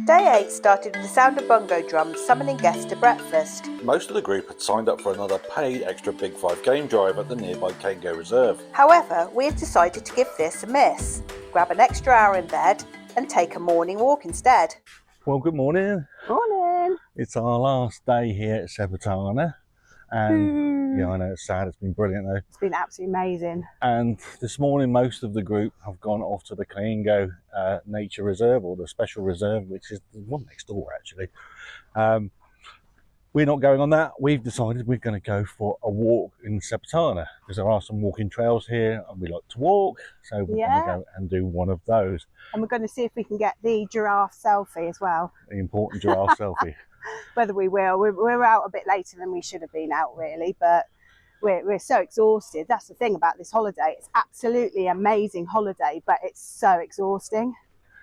Day 8 started with the sound of bongo drums summoning guests to breakfast. Most of the group had signed up for another paid extra Big 5 game drive at the nearby Cango Reserve. However, we had decided to give this a miss, grab an extra hour in bed and take a morning walk instead. Well, good morning. Morning! It's our last day here at Sebatana, and yeah, I know it's sad, it's been brilliant though. It's been absolutely amazing. And this morning most of the group have gone off to the Cango Nature Reserve, or the Special Reserve, which is the one next door actually. We're not going on that. We've decided we're going to go for a walk in Sebatana because there are some walking trails here and we like to walk, so we're going to go and do one of those. And we're going to see if we can get the giraffe selfie as well. The important giraffe selfie. Whether we will. We're out a bit later than we should have been out really, but we're so exhausted. That's the thing about this holiday. It's absolutely amazing holiday, but it's so exhausting.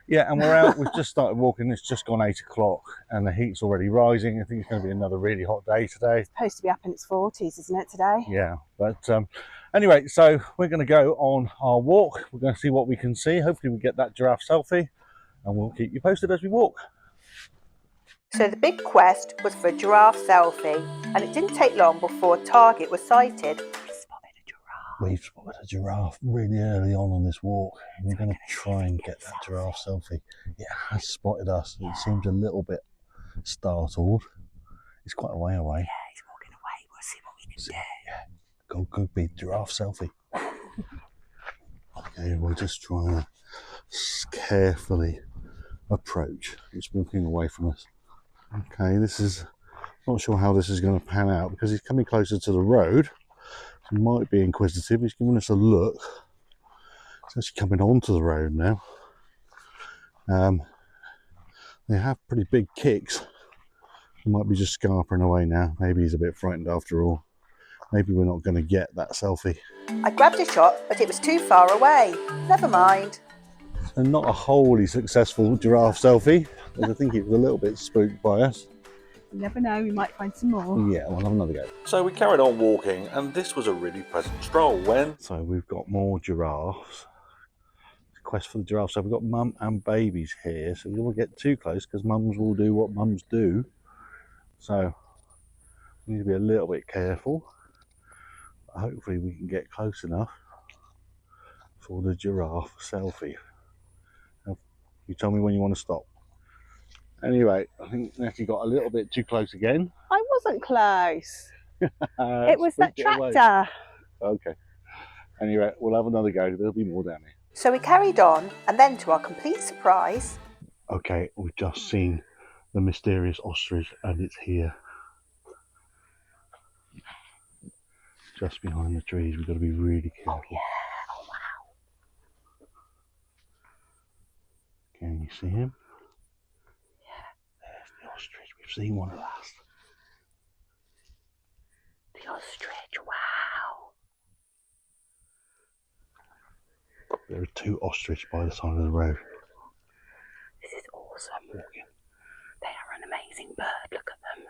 Yeah, and we're out, we've just started walking, it's just gone 8 o'clock and the heat's already rising. I think it's going to be another really hot day today. It's supposed to be up in its 40s, isn't it, today? Yeah, but anyway, so we're going to go on our walk. We're going to see what we can see. Hopefully we get that giraffe selfie and we'll keep you posted as we walk. So the big quest was for a giraffe selfie, and it didn't take long before a target was sighted. We've spotted a giraffe really early on this walk. We're going to try and get that giraffe selfie. It has spotted us. It seems a little bit startled. It's quite a way away. Yeah, he's walking away. We'll see what we can do. Yeah, go big giraffe selfie. Okay, we're just trying to carefully approach. It's walking away from us. Okay, not sure how this is going to pan out because he's coming closer to the road. He might be inquisitive. He's giving us a look. It's actually coming onto the road now. They have pretty big kicks. He might be just scarpering away now. Maybe he's a bit frightened after all. Maybe we're not going to get that selfie. I grabbed a shot, but it was too far away. Never mind. And not a wholly successful giraffe selfie, because I think he was a little bit spooked by us. You never know, we might find some more. Yeah, we'll have another go. So we carried on walking, and this was a really pleasant stroll when... So we've got more giraffes. Quest for the giraffe. So we've got mum and babies here, so we don't want to get too close because mums will do what mums do. So we need to be a little bit careful. But hopefully we can get close enough for the giraffe selfie. Now, you tell me when you want to stop. Anyway, I think we actually got a little bit too close again. I wasn't close. It was that tractor. Okay. Anyway, we'll have another go. There'll be more down here. So we carried on, and then to our complete surprise... Okay, we've just seen the mysterious ostrich, and it's here. Just behind the trees. We've got to be really careful. Oh, yeah. Oh, wow. Can you see him? Ostrich, we've seen one last. The ostrich, wow. There are 2 ostrich by the side of the road. This is awesome. Walking. They are an amazing bird, look at them.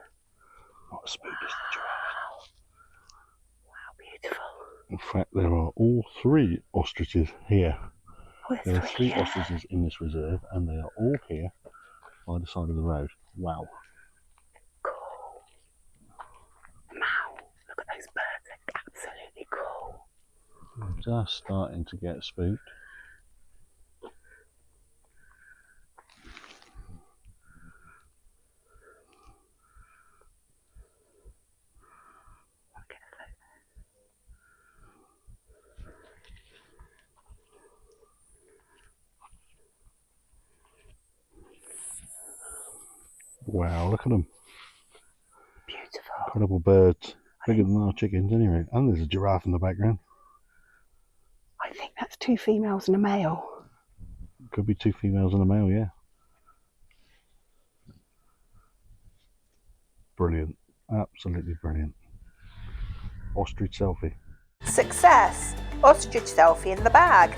Not as spooky as the giraffe. Wow, beautiful. In fact, there are all 3 ostriches here. Oh, there are 3 ostriches in this reserve, and they are all here by the side of the road. Wow. Cool. Wow. Look at those birds. They're absolutely cool. I'm just starting to get spooked. Wow, look at them. Beautiful. Incredible birds. Bigger than our chickens anyway. And there's a giraffe in the background. I think that's 2 females and a male. Could be 2 females and a male, yeah. Brilliant. Absolutely brilliant. Ostrich selfie. Success! Ostrich selfie in the bag.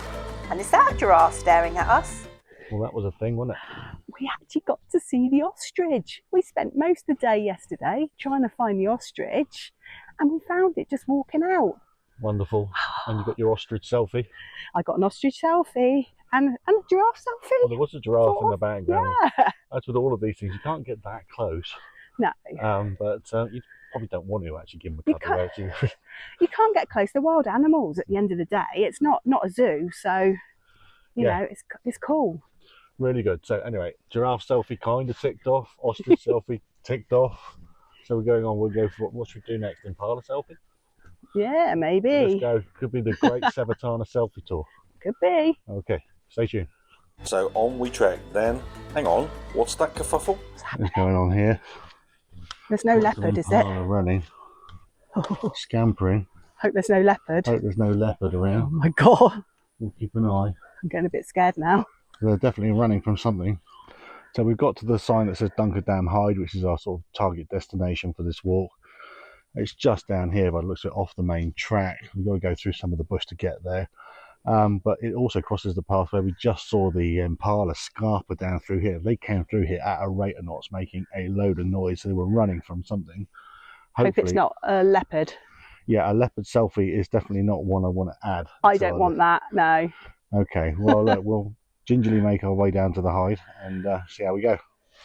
And is that a giraffe staring at us? Well, that was a thing, wasn't it? We actually got to see the ostrich. We spent most of the day yesterday trying to find the ostrich, and we found it just walking out. Wonderful. And you got your ostrich selfie? I got an ostrich selfie, And a giraffe selfie. Well, there was a giraffe in the background. Yeah. As with all of these things, you can't get that close. No. But you probably don't want to actually give them a cuddle. You can't get close. They're wild animals at the end of the day. It's not a zoo, so you know it's cool. Really good. So anyway, giraffe selfie kind of ticked off. Ostrich selfie ticked off. So we're going on. We'll go for what should we do next? Impala selfie? Yeah, maybe. Let's go. Could be the great Sebatana selfie tour. Could be. Okay, stay tuned. So on we trek then. Hang on, what's that kerfuffle? What's going on here? There's no leopard, is it? Running, scampering. Hope there's no leopard. Hope there's no leopard around. Oh my god. We'll keep an eye. I'm getting a bit scared now. They're definitely running from something. So we've got to the sign that says Dunad Dam Hide, which is our sort of target destination for this walk. It's just down here, but it looks like off the main track. We've got to go through some of the bush to get there. But it also crosses the path where we just saw the impala scarper down through here. They came through here at a rate of knots, making a load of noise. So they were running from something. Hope it's not a leopard. Yeah, a leopard selfie is definitely not one I want to add. I don't want that, no. Okay, well, look, we'll gingerly make our way down to the hide and see how we go.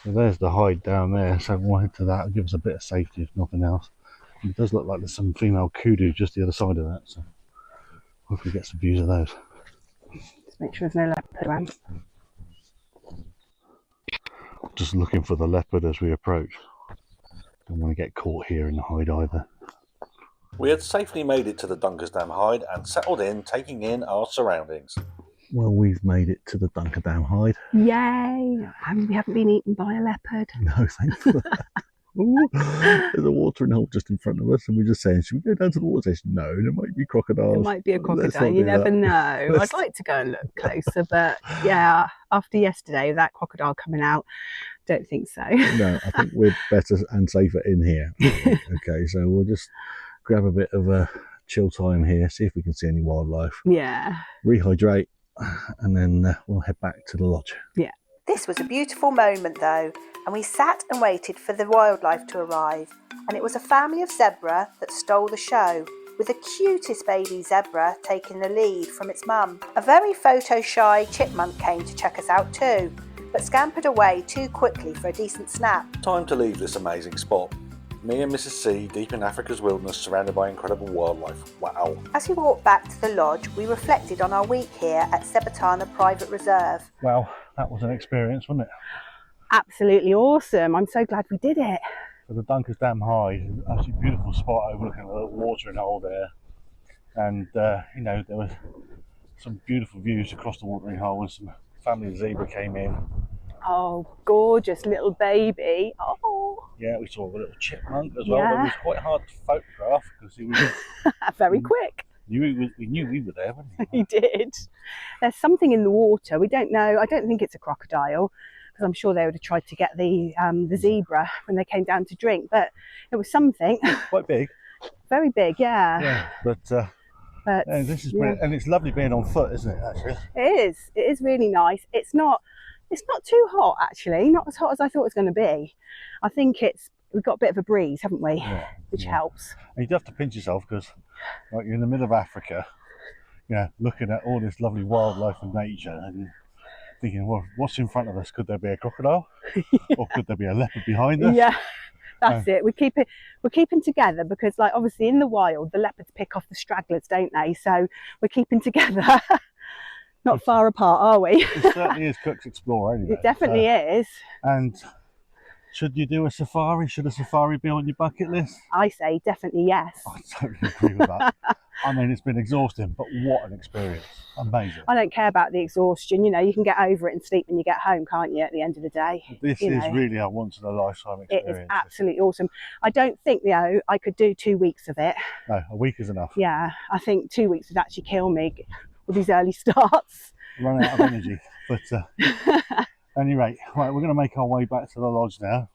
So there's the hide down there, so we'll head to that. It'll give us a bit of safety, if nothing else. It does look like there's some female kudu just the other side of that, so hopefully get some views of those. Just make sure there's no leopard around. Just looking for the leopard as we approach. Don't want to get caught here in the hide either. We had safely made it to the Dunad Dam Hide and settled in, taking in our surroundings. Well, we've made it to the Dunad Dam Hide. Yay! We haven't been eaten by a leopard. No, thanks for that. Ooh, there's a watering hole just in front of us, and we're just saying, should we go down to the water station? No, there might be crocodiles. It might be a crocodile, you never know. I'd like to go and look closer, but yeah, after yesterday, that crocodile coming out, don't think so. No, I think we're better and safer in here. Okay, so we'll just grab a bit of a chill time here, see if we can see any wildlife. Yeah. Rehydrate, and then we'll head back to the lodge. Yeah. This was a beautiful moment though, and we sat and waited for the wildlife to arrive, and it was a family of zebra that stole the show, with the cutest baby zebra taking the lead from its mum. A very photo-shy chipmunk came to check us out too, but scampered away too quickly for a decent snap. Time to leave this amazing spot. Me and Mrs. C deep in Africa's wilderness surrounded by incredible wildlife. Wow. As we walked back to the lodge, we reflected on our week here at Sebatana Private Reserve. Well, that was an experience, wasn't it? Absolutely awesome. I'm so glad we did it. So the Dunad Dam Hide, absolutely beautiful spot overlooking the little watering hole there. And, you know, there was some beautiful views across the watering hole and some family zebra came in. Oh, gorgeous little baby. Oh. Yeah, we saw a little chipmunk as well. Yeah. It was quite hard to photograph because he was Very quick. we knew we were there, wasn't he? He did. There's something in the water. We don't know. I don't think it's a crocodile because I'm sure they would have tried to get the zebra when they came down to drink. But it was something. Quite big. Very big, yeah. Yeah, but yeah, this is brilliant. And it's lovely being on foot, isn't it? Actually, it is. It is really nice. It's not too hot actually. Not as hot as I thought it was going to be. I think we've got a bit of a breeze, haven't we? Yeah, which helps. And you do have to pinch yourself because, like, you're in the middle of Africa, you know, looking at all this lovely wildlife and nature, and thinking, well, what's in front of us? Could there be a crocodile, or could there be a leopard behind us? Yeah, that's it. We're keeping together because, like, obviously in the wild, the leopards pick off the stragglers, don't they? So we're keeping together. Not far apart, are we? It certainly is Cook's Explorer, anyway. It definitely is. And should you do a safari? Should a safari be on your bucket list? I say definitely yes. I totally agree with that. I mean, it's been exhausting, but what an experience. Amazing. I don't care about the exhaustion. You know, you can get over it and sleep when you get home, can't you, at the end of the day? This is really a once-in-a-lifetime experience. It is absolutely awesome. I don't think, though, I could do 2 weeks of it. No, a week is enough. Yeah, I think 2 weeks would actually kill me with these early starts. Run out of energy. But anyway, right, we're going to make our way back to the lodge now.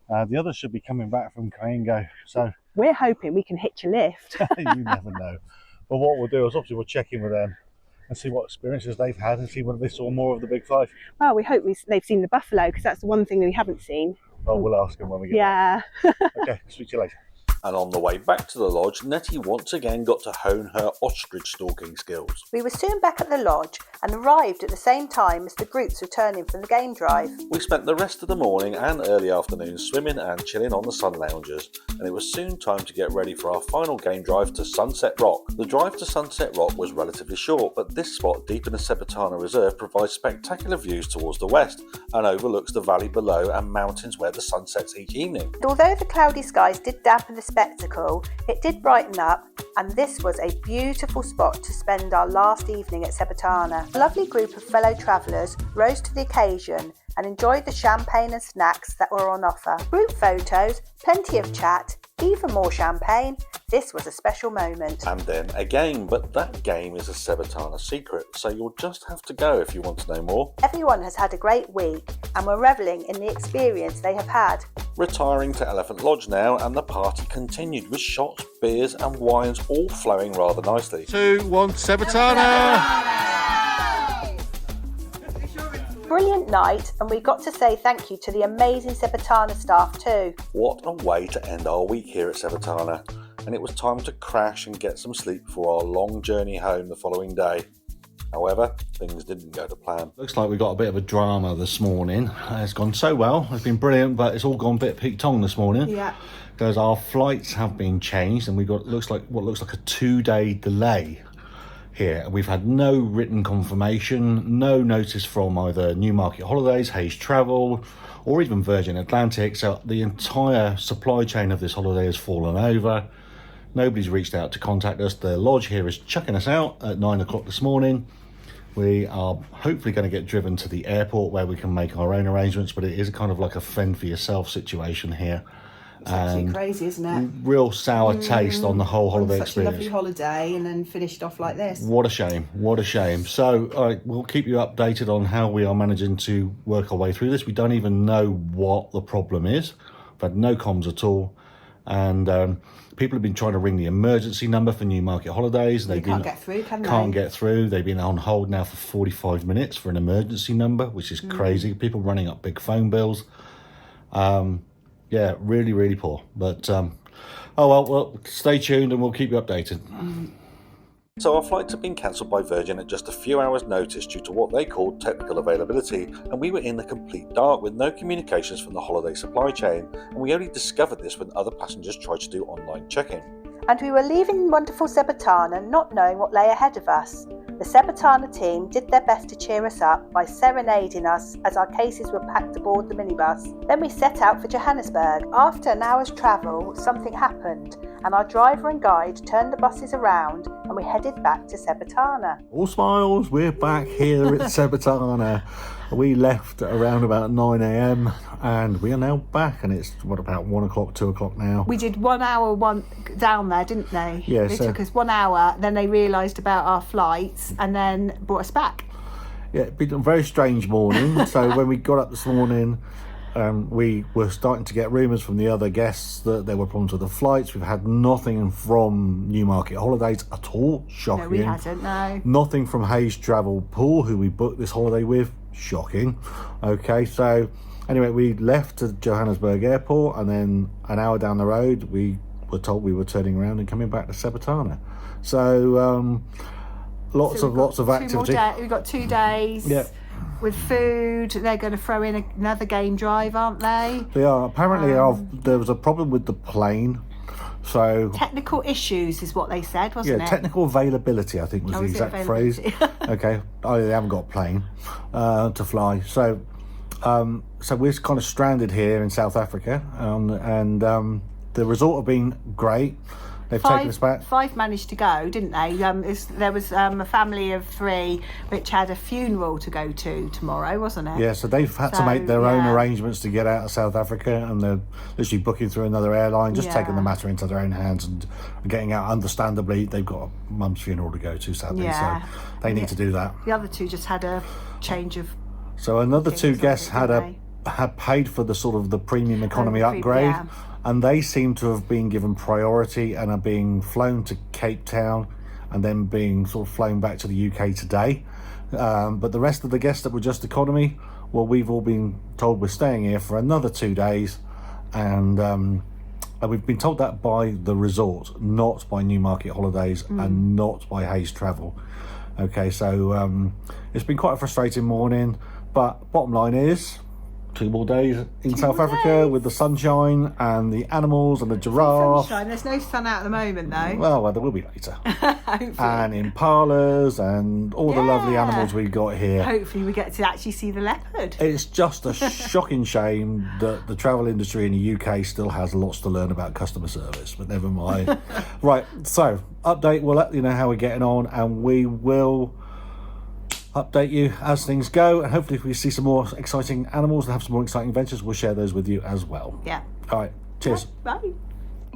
The others should be coming back from Kaingo, so we're hoping we can hitch a lift. you never know. But what we'll do is obviously we'll check in with them and see what experiences they've had and see whether they saw more of the big five. Well, we hope they've seen the buffalo because that's the one thing that we haven't seen. Well, we'll ask them when we get back. Okay, speak to you later. And on the way back to the lodge, Nettie once again got to hone her ostrich stalking skills. We were soon back at the lodge and arrived at the same time as the groups returning from the game drive. We spent the rest of the morning and early afternoon swimming and chilling on the sun loungers, and it was soon time to get ready for our final game drive to Sunset Rock. The drive to Sunset Rock was relatively short, but this spot deep in the Sebatana Reserve provides spectacular views towards the west and overlooks the valley below and mountains where the sun sets each evening. And although the cloudy skies did dampen the spectacle, it did brighten up, and this was a beautiful spot to spend our last evening at Sebatana. A lovely group of fellow travellers rose to the occasion and enjoyed the champagne and snacks that were on offer. Group photos, plenty of chat, even more champagne. This was a special moment. And then a game, but that game is a Sebatana secret, so you'll just have to go if you want to know more. Everyone has had a great week and we're revelling in the experience they have had. Retiring to Elephant Lodge now, and the party continued with shots, beers and wines all flowing rather nicely. 2, 1, Sebatana! Brilliant night, and we got to say thank you to the amazing Sebatana staff too. What a way to end our week here at Sebatana, and it was time to crash and get some sleep for our long journey home the following day. However, things didn't go to plan. Looks like we got a bit of a drama this morning. It's gone so well, it's been brilliant, but it's all gone a bit peak-tong this morning. Yeah. Because our flights have been changed and we got what looks like a 2-day delay here. We've had no written confirmation, no notice from either Newmarket Holidays, Hayes Travel, or even Virgin Atlantic. So the entire supply chain of this holiday has fallen over. Nobody's reached out to contact us. The lodge here is chucking us out at 9 o'clock this morning. We are hopefully going to get driven to the airport where we can make our own arrangements, but it is kind of like a fend for yourself situation here. It's actually crazy, isn't it? Real sour taste on the whole holiday Such experience. a lovely holiday and then finished off like this. What a shame, what a shame. So, all right, we'll keep you updated on how we are managing to work our way through this. We don't even know what the problem is. We've had no comms at all. And people have been trying to ring the emergency number for Newmarket Holidays. They can't get through, can they? Can't get through. They've been on hold now for 45 minutes for an emergency number, which is crazy. People running up big phone bills. Yeah, really, really poor. But, oh well, stay tuned and we'll keep you updated. So our flights have been cancelled by Virgin at just a few hours' notice due to what they called technical availability, and we were in the complete dark with no communications from the holiday supply chain, and we only discovered this when other passengers tried to do online check-in. And we were leaving wonderful Sebatana not knowing what lay ahead of us. The Sebatana team did their best to cheer us up by serenading us as our cases were packed aboard the minibus. Then we set out for Johannesburg. After an hour's travel, something happened, and our driver and guide turned the buses around and we headed back to Sebatana. All smiles, we're back here at Sebatana. We left around about 9 a.m. and we are now back, and it's about 1 o'clock, 2 o'clock now. We did 1 hour down there, didn't they? Yeah, They so- took us 1 hour, then they realised about our flights and then brought us back. Yeah, it's been a very strange morning. So when we got up this morning, we were starting to get rumours from the other guests that there were problems with the flights. We've had nothing from Newmarket Holidays at all. Shocking. No, we hadn't, no. Nothing from Hayes Travel Pool, who we booked this holiday with. Shocking. Okay, so anyway, we left to Johannesburg Airport, and then an hour down the road, we were told we were turning around and coming back to Sebatana. So lots of activity. We've got 2 days. Yeah. With food. They're going to throw in another game drive, aren't they? They are. Apparently, there was a problem with the plane. So Technical issues is what they said, wasn't it? technical availability, I think was the was it exact phrase. Okay. Oh, they haven't got a plane to fly. So we're kind of stranded here in South Africa, and the resort have been great. They've taken us back. 5 managed to go, didn't they? There was a family of 3 which had a funeral to go to tomorrow, wasn't it? Yeah, so they've had to make their own arrangements to get out of South Africa, and they're literally booking through another airline, just taking the matter into their own hands and getting out. Understandably, they've got a mum's funeral to go to, sadly, so they need to do that. The other 2 just had a change of... So another 2 guests didn't had paid for the sort of the premium economy the upgrade, yeah. and they seem to have been given priority and are being flown to Cape Town and then being sort of flown back to the UK today. But the rest of the guests that were just economy, well, we've all been told we're staying here for another 2 days, and And we've been told that by the resort, not by Newmarket Holidays and not by Hayes Travel. Okay, so it's been quite a frustrating morning, but bottom line is 2 more days in South Africa with the sunshine and the animals and the giraffe. Sunshine. There's no sun out at the moment though. Well, there will be later. And impalas and all the lovely animals we've got here. Hopefully we get to actually see the leopard. It's just a shocking shame that the travel industry in the UK still has lots to learn about customer service, but never mind. Right, so update, we'll let you know how we're getting on, and we will update you as things go, and hopefully if we see some more exciting animals and have some more exciting adventures, we'll share those with you as well. Yeah. All right, cheers. Bye.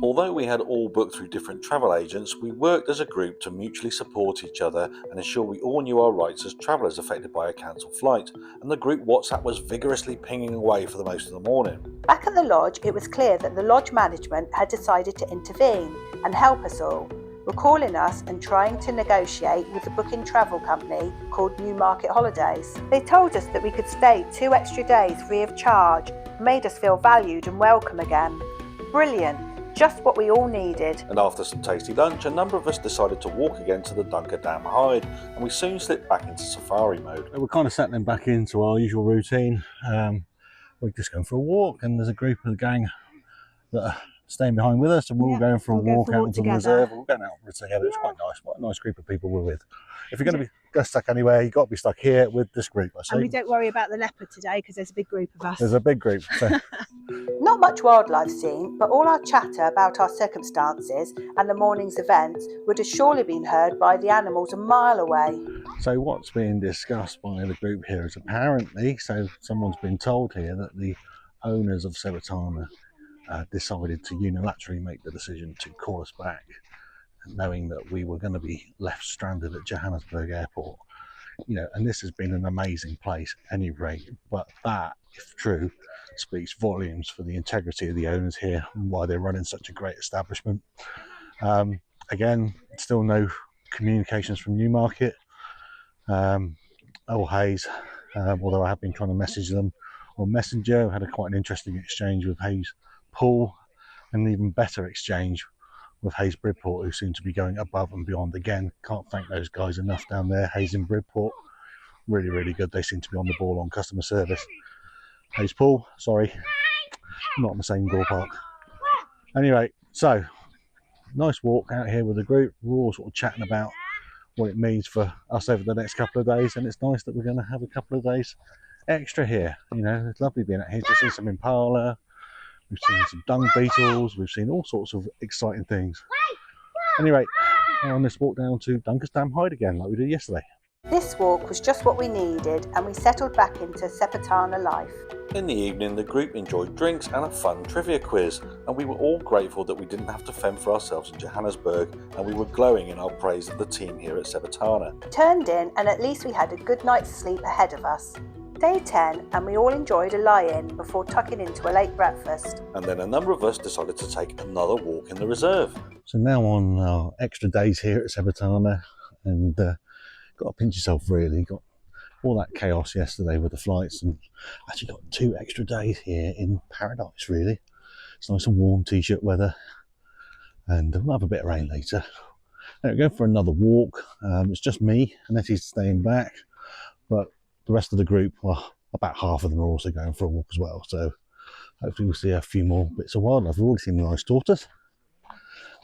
Although we had all booked through different travel agents, we worked as a group to mutually support each other and ensure we all knew our rights as travellers affected by a cancelled flight, and the group WhatsApp was vigorously pinging away for the most of the morning. Back at the lodge, it was clear that the lodge management had decided to intervene and help us all, recalling us and trying to negotiate with the booking travel company called Newmarket Holidays. They told us that we could stay 2 extra days free of charge, made us feel valued and welcome again. Brilliant, just what we all needed. And after some tasty lunch, a number of us decided to walk again to the Dunad Dam hide, and we soon slipped back into safari mode. We're kind of settling back into our usual routine. We're just going for a walk, and there's a group of the gang that are staying behind with us, and we're all going for a walk out into the reserve. We're going out together. It's quite nice. What a nice group of people we're with. If you're going to be stuck anywhere, you've got to be stuck here with this group. I see. And we don't worry about the leopard today because there's a big group of us. There's a big group. So. Not much wildlife seen, but all our chatter about our circumstances and the morning's events would have surely been heard by the animals a mile away. So what's being discussed by the group here is apparently, so someone's been told here that the owners of Sebatana decided to unilaterally make the decision to call us back, knowing that we were going to be left stranded at Johannesburg Airport. You know, and this has been an amazing place at any rate, but that, if true, speaks volumes for the integrity of the owners here and why they're running such a great establishment. Again, still no communications from Newmarket or Hayes, although I have been trying to message them on Messenger. I had quite an interesting exchange with Hayes Pool, and an even better exchange with Hayes Bridport, who seem to be going above and beyond. Again, can't thank those guys enough down there. Hayes in Bridport, really, really good. They seem to be on the ball on customer service. Hayes Pool, sorry, not in the same ballpark. Anyway, so nice walk out here with the group. We're all sort of chatting about what it means for us over the next couple of days, and it's nice that we're going to have a couple of days extra here. You know, it's lovely being out here to see some impala. We've seen some dung beetles, we've seen all sorts of exciting things. Anyway, on this walk down to Dunad Dam hide again, like we did yesterday. This walk was just what we needed, and we settled back into Sebatana life. In the evening, the group enjoyed drinks and a fun trivia quiz, and we were all grateful that we didn't have to fend for ourselves in Johannesburg, and we were glowing in our praise of the team here at Sebatana. Turned in, and at least we had a good night's sleep ahead of us. Day 10, and we all enjoyed a lie-in before tucking into a late breakfast. And then a number of us decided to take another walk in the reserve. So now on our extra days here at Sebatana, and got to pinch yourself really. Got all that chaos yesterday with the flights, and actually got 2 extra days here in paradise really. It's nice and warm t-shirt weather, and we'll have a bit of rain later. Now we're going for another walk. It's just me, Annette's staying back, but the rest of the group, well, about half of them are also going for a walk as well. So hopefully we'll see a few more bits of wildlife. We've already seen a nice tortoise,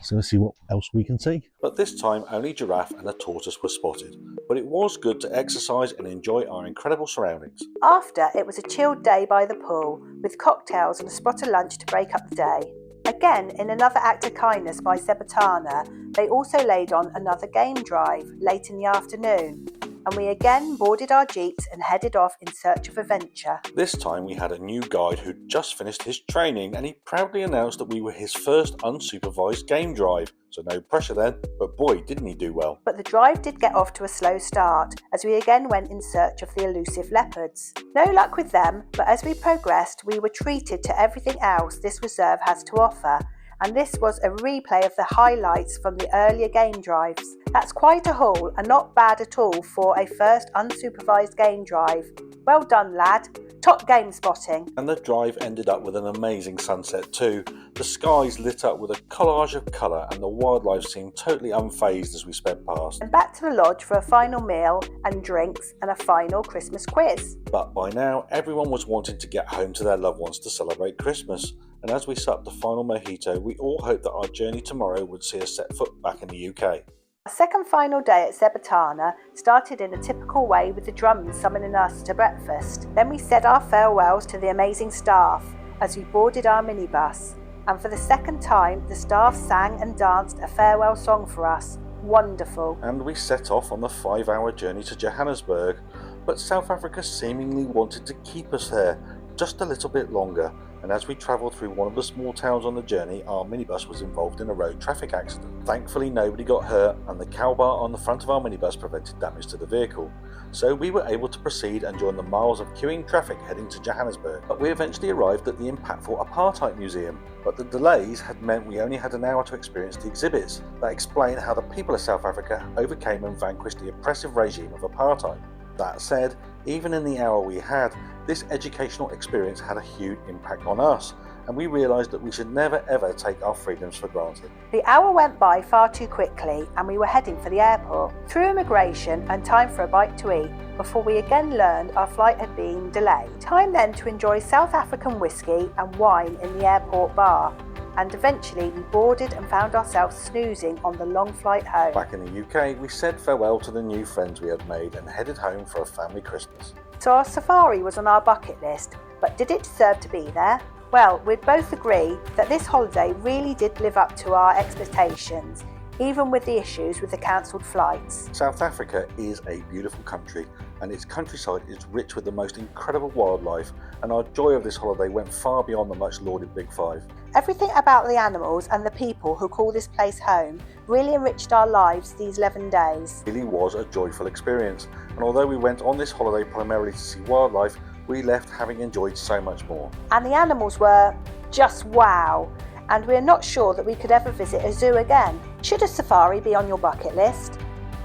so let's see what else we can see. But this time only giraffe and a tortoise were spotted. But it was good to exercise and enjoy our incredible surroundings. After, it was a chilled day by the pool, with cocktails and a spot of lunch to break up the day. Again, in another act of kindness by Sebatana, they also laid on another game drive late in the afternoon, and we again boarded our jeeps and headed off in search of adventure. This time we had a new guide who'd just finished his training, and he proudly announced that we were his first unsupervised game drive. So no pressure then, but boy didn't he do well. But the drive did get off to a slow start, as we again went in search of the elusive leopards. No luck with them, but as we progressed we were treated to everything else this reserve has to offer, and this was a replay of the highlights from the earlier game drives. That's quite a haul and not bad at all for a first unsupervised game drive. Well done, lad. Top game spotting. And the drive ended up with an amazing sunset too. The skies lit up with a collage of colour and the wildlife seemed totally unfazed as we sped past. And back to the lodge for a final meal and drinks and a final Christmas quiz. But by now, everyone was wanting to get home to their loved ones to celebrate Christmas. And as we supped the final mojito, we all hoped that our journey tomorrow would see us set foot back in the UK. Our second final day at Sebatana started in a typical way with the drums summoning us to breakfast. Then we said our farewells to the amazing staff as we boarded our minibus. And for the second time, the staff sang and danced a farewell song for us. Wonderful. And we set off on the 5-hour journey to Johannesburg, but South Africa seemingly wanted to keep us there just a little bit longer. And as we travelled through one of the small towns on the journey, our minibus was involved in a road traffic accident. Thankfully nobody got hurt and the cow bar on the front of our minibus prevented damage to the vehicle. So we were able to proceed and join the miles of queuing traffic heading to Johannesburg. But we eventually arrived at the impactful Apartheid Museum. But the delays had meant we only had an hour to experience the exhibits that explain how the people of South Africa overcame and vanquished the oppressive regime of apartheid. That said, even in the hour we had, this educational experience had a huge impact on us, and we realised that we should never ever take our freedoms for granted. The hour went by far too quickly and we were heading for the airport, through immigration and time for a bite to eat, before we again learned our flight had been delayed. Time then to enjoy South African whiskey and wine in the airport bar. And eventually we boarded and found ourselves snoozing on the long flight home. Back in the UK, we said farewell to the new friends we had made and headed home for a family Christmas. So our safari was on our bucket list, but did it deserve to be there? Well, we'd both agree that this holiday really did live up to our expectations, even with the issues with the cancelled flights. South Africa is a beautiful country, and its countryside is rich with the most incredible wildlife, and our joy of this holiday went far beyond the much lauded Big Five. Everything about the animals and the people who call this place home really enriched our lives these 11 days. It really was a joyful experience, and although we went on this holiday primarily to see wildlife, we left having enjoyed so much more. And the animals were just wow, and we're not sure that we could ever visit a zoo again. Should a safari be on your bucket list?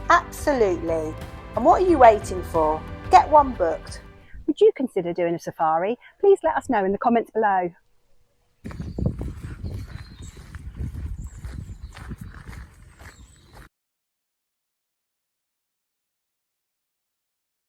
Absolutely. And what are you waiting for? Get one booked. Would you consider doing a safari? Please let us know in the comments below.